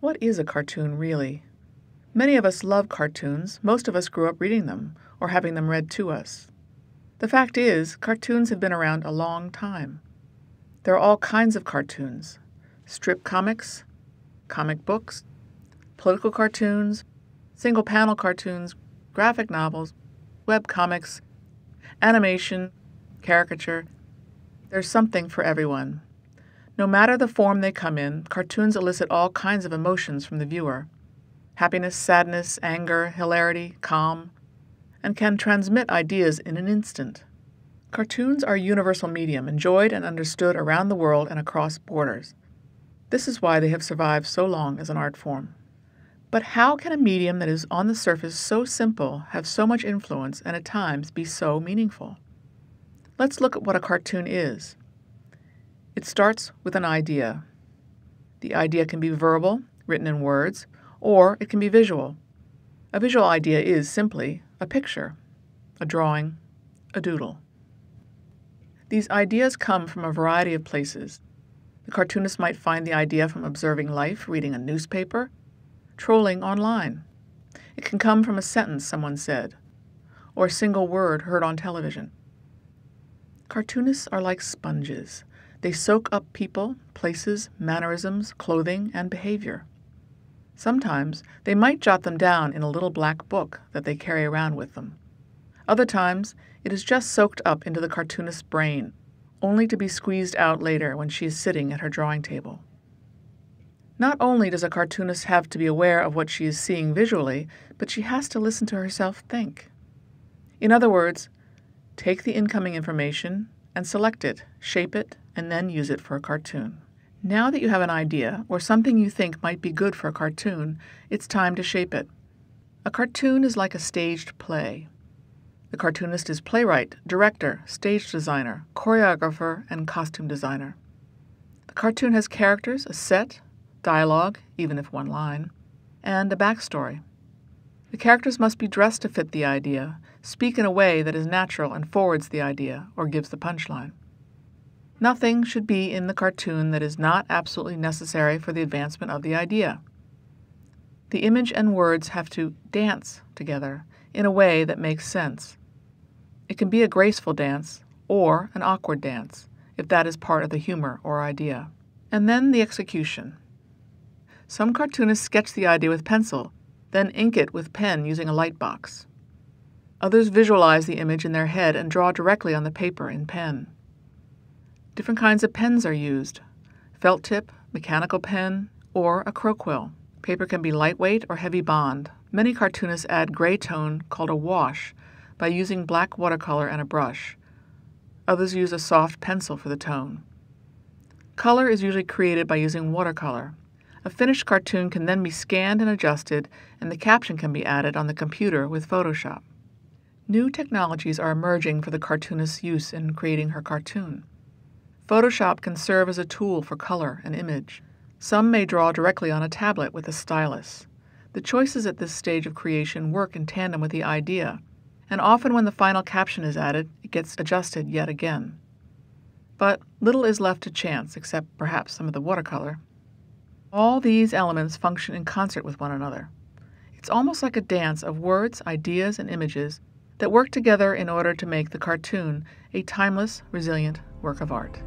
What is a cartoon really? Many of us love cartoons. Most of us grew up reading them or having them read to us. The fact is, cartoons have been around a long time. There are all kinds of cartoons: strip comics, comic books, political cartoons, single-panel cartoons, graphic novels, web comics, animation, caricature. There's something for everyone. No matter the form they come in, cartoons elicit all kinds of emotions from the viewer: happiness, sadness, anger, hilarity, calm, and can transmit ideas in an instant. Cartoons are a universal medium, enjoyed and understood around the world and across borders. This is why they have survived so long as an art form. But how can a medium that is on the surface so simple have so much influence and at times be so meaningful? Let's look at what a cartoon is. It starts with an idea. The idea can be verbal, written in words, or it can be visual. A visual idea is simply a picture, a drawing, a doodle. These ideas come from a variety of places. The cartoonist might find the idea from observing life, reading a newspaper, trolling online. It can come from a sentence someone said, or a single word heard on television. Cartoonists are like sponges. They soak up people, places, mannerisms, clothing, and behavior. Sometimes they might jot them down in a little black book that they carry around with them. Other times it is just soaked up into the cartoonist's brain, only to be squeezed out later when she is sitting at her drawing table. Not only does a cartoonist have to be aware of what she is seeing visually, but she has to listen to herself think. In other words, take the incoming information and select it, shape it, and then use it for a cartoon. Now that you have an idea or something you think might be good for a cartoon, it's time to shape it. A cartoon is like a staged play. The cartoonist is playwright, director, stage designer, choreographer, and costume designer. The cartoon has characters, a set, dialogue, even if one line, and a backstory. The characters must be dressed to fit the idea, speak in a way that is natural and forwards the idea or gives the punchline. Nothing should be in the cartoon that is not absolutely necessary for the advancement of the idea. The image and words have to dance together in a way that makes sense. It can be a graceful dance or an awkward dance, if that is part of the humor or idea. And then the execution. Some cartoonists sketch the idea with pencil, then ink it with pen using a light box. Others visualize the image in their head and draw directly on the paper in pen. Different kinds of pens are used: felt tip, mechanical pen, or a crow quill. Paper can be lightweight or heavy bond. Many cartoonists add gray tone called a wash by using black watercolor and a brush. Others use a soft pencil for the tone. Color is usually created by using watercolor. A finished cartoon can then be scanned and adjusted, and the caption can be added on the computer with Photoshop. New technologies are emerging for the cartoonist's use in creating her cartoon. Photoshop can serve as a tool for color and image. Some may draw directly on a tablet with a stylus. The choices at this stage of creation work in tandem with the idea, and often when the final caption is added, it gets adjusted yet again. But little is left to chance, except perhaps some of the watercolor. All these elements function in concert with one another. It's almost like a dance of words, ideas, and images that work together in order to make the cartoon a timeless, resilient work of art.